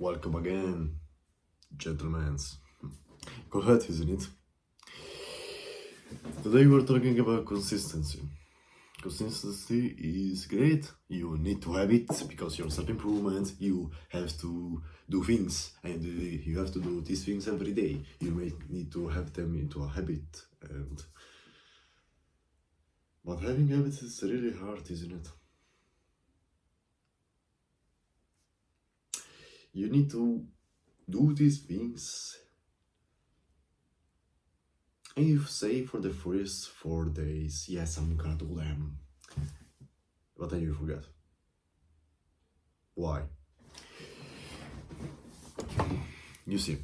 Welcome again, gentlemen. Go ahead, isn't it? Today we're talking about consistency. Consistency is great. You need to have it because you're self-improvement. You have to do things and you have to do these things every day. You may need to have them into a habit. But having habits is really hard, isn't it? You need to do these things. And you say for the first 4 days, yes, I'm gonna do them. But then you forget. Why? You see,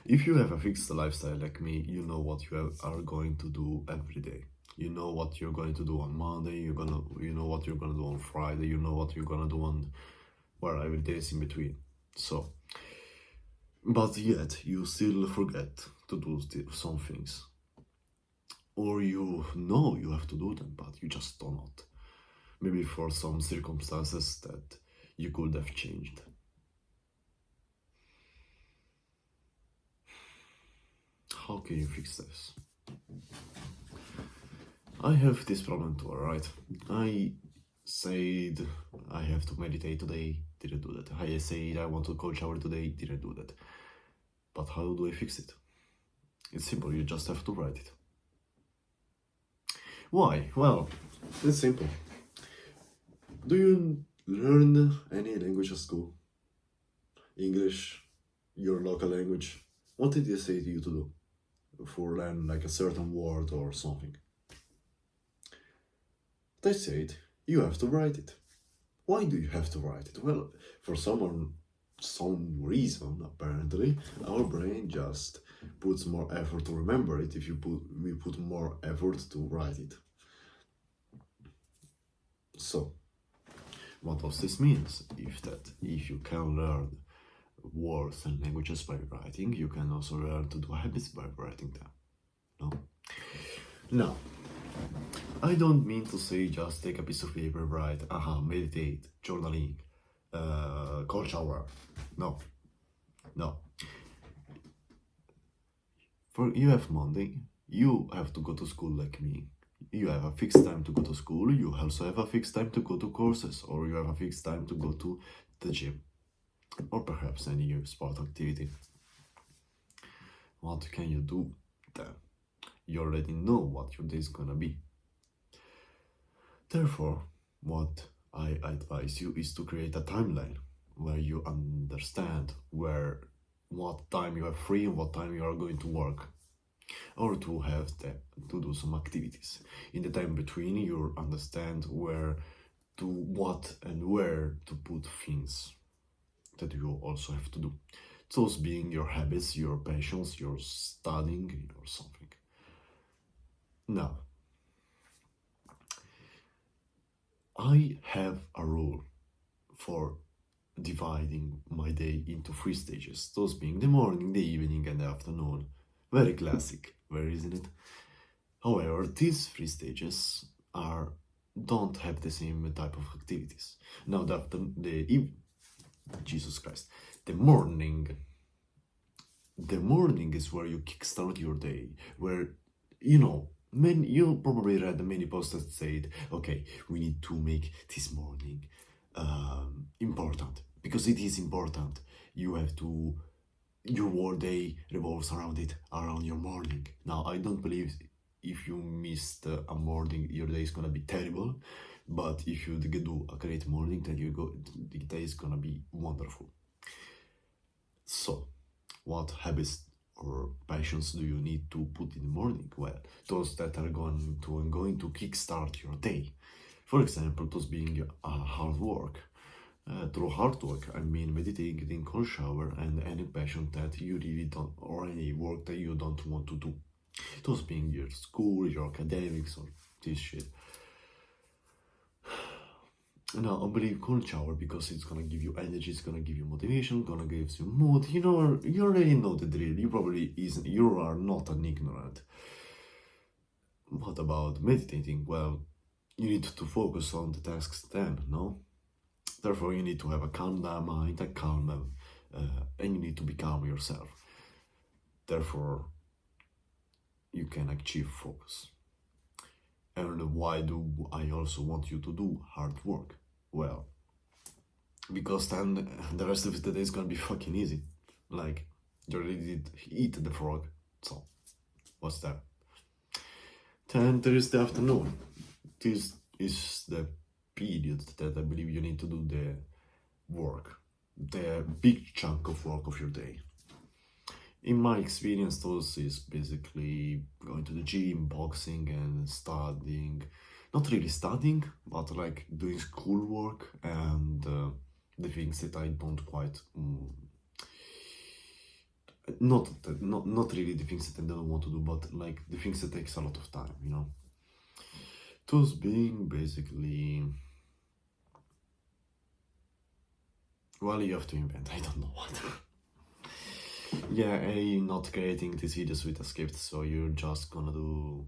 if you have a fixed lifestyle like me, you know what you are going to do every day. You know what you're going to do on Monday, you know what you're gonna do on Friday, you know what you're gonna do on every day is in between. So, but yet you still forget to do some things. Or you know you have to do them, but you just do not. Maybe for some circumstances that you could have changed. How can you fix this? I have this problem too, alright? I said I have to meditate today, didn't do that. I said I want to cold shower today, didn't do that. But how do I fix it? It's simple, you just have to write it. Why? Well, it's simple. Do you learn any language at school? English, your local language? What did they say to you to do? For learn like a certain word or something? They said you have to write it. Why do you have to write it? Well, for some reason, apparently, our brain just puts more effort to remember it if we put more effort to write it. So, what does this mean? If you can learn words and languages by writing, you can also learn to do habits by writing them. No? Now, I don't mean to say just take a piece of paper, write, meditate, journaling, cold shower. No. For you have Monday, you have to go to school like me. You have a fixed time to go to school, you also have a fixed time to go to courses, or you have a fixed time to go to the gym, or perhaps any sport activity. What can you do then? You already know what your day is gonna be. Therefore, what I advise you is to create a timeline where you understand what time you are free and what time you are going to work, or to do some activities. In the time between, you understand what and where to put things that you also have to do. Those being your habits, your passions, your studying, or something. Now, I have a rule for dividing my day into 3 stages, those being the morning, the evening, and the afternoon. Very classic, isn't it? However, these 3 stages don't have the same type of activities. Now, Jesus Christ, the morning is where you kickstart your day, where, you probably read many posts that said, okay, we need to make this morning important, because it is important. Your whole day revolves around your morning. Now, I don't believe if you missed a morning, your day is gonna be terrible, but if you do a great morning, then the day is gonna be wonderful. So, what habits or passions do you need to put in the morning? Well, those that are going to kickstart your day. For example, those being hard work. Through hard work, I mean meditating, getting cold shower, and any passion that you really don't, or any work that you don't want to do. Those being your school, your academics, or this shit. Now, I believe cold shower because it's gonna give you energy, it's gonna give you motivation, gonna give you mood. You already know the drill. You are not an ignorant. What about meditating? Well, you need to focus on the tasks then, no? Therefore, you need to have a calm mind, a calm and you need to become yourself. Therefore, you can achieve focus. And why do I also want you to do hard work? Well, because then the rest of the day is gonna be fucking easy. Like, you already did eat the frog, so what's that? Then there is the afternoon. This is the period that I believe you need to do the work, the big chunk of work of your day. In my experience, those is basically going to the gym, boxing, and studying. Not really studying, but like doing schoolwork and the things that I don't quite. Not really the things that I don't want to do, but like the things that takes a lot of time, you know. Those being basically, well, you have to invent. I don't know what. Yeah, I'm not creating these videos with a script, so you're just gonna do.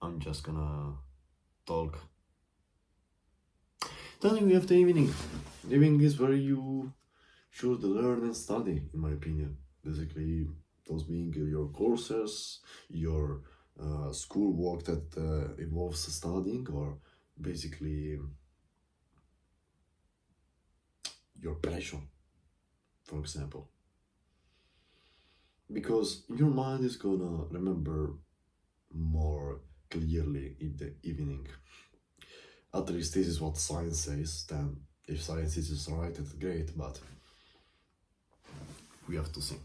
I'm just gonna talk. Then we have the evening. The evening is where you should learn and study, in my opinion. Basically, those being your courses, your school work that involves studying, or basically your passion, for example. Because your mind is gonna remember more clearly in the evening. At least this is what science says. Then, if science is right, it's great, but we have to see.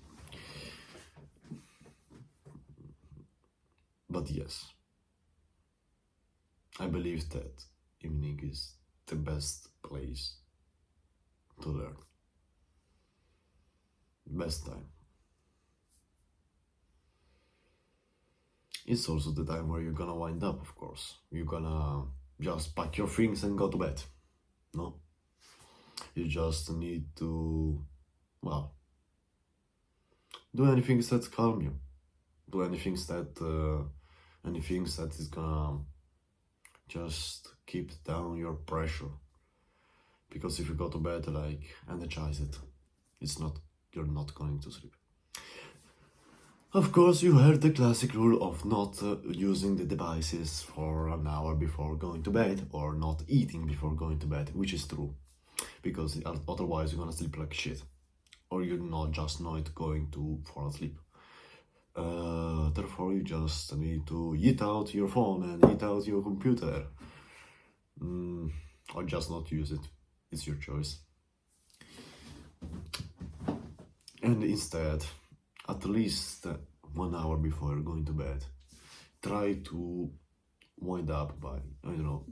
But yes, I believe that evening is the best place to learn. Best time. It's also the time where you're gonna wind up, of course. You're gonna just pack your things and go to bed. No? You just need to, well, do anything that calm you. Do anything that is gonna just keep down your pressure. Because if you go to bed, like, energized, you're not going to sleep. Of course, you heard the classic rule of not using the devices for an hour before going to bed, or not eating before going to bed, which is true. Because otherwise you're gonna sleep like shit. Or you're not going to fall asleep. Therefore, you just need to eat out your phone and eat out your computer. Or just not use it. It's your choice. And instead, at least 1 hour before going to bed, try to wind up by, I don't know,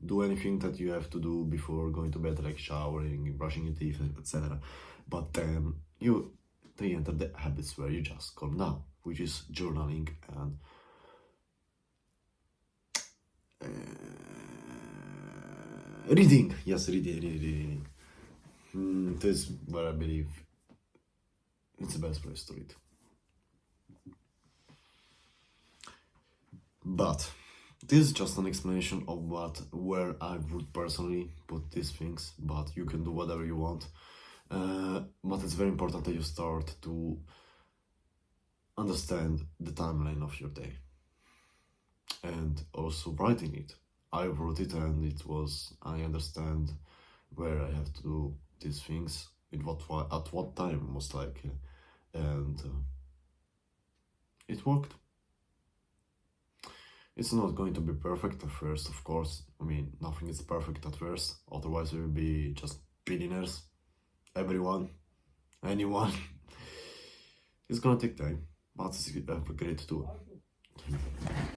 do anything that you have to do before going to bed, like showering, brushing your teeth, etc. But then you enter the habits where you just calm down, which is journaling and reading. Yes, reading. This is where I believe it's the best place to read. But this is just an explanation of where I would personally put these things, but you can do whatever you want. But it's very important that you start to understand the timeline of your day and also writing it. I wrote it and I understand where I have to do these things, at what time, most likely, and it worked. It's not going to be perfect at first, of course. I mean, nothing is perfect at first, otherwise we will be just billionaires. Everyone, anyone. It's gonna take time, but it's a great tool.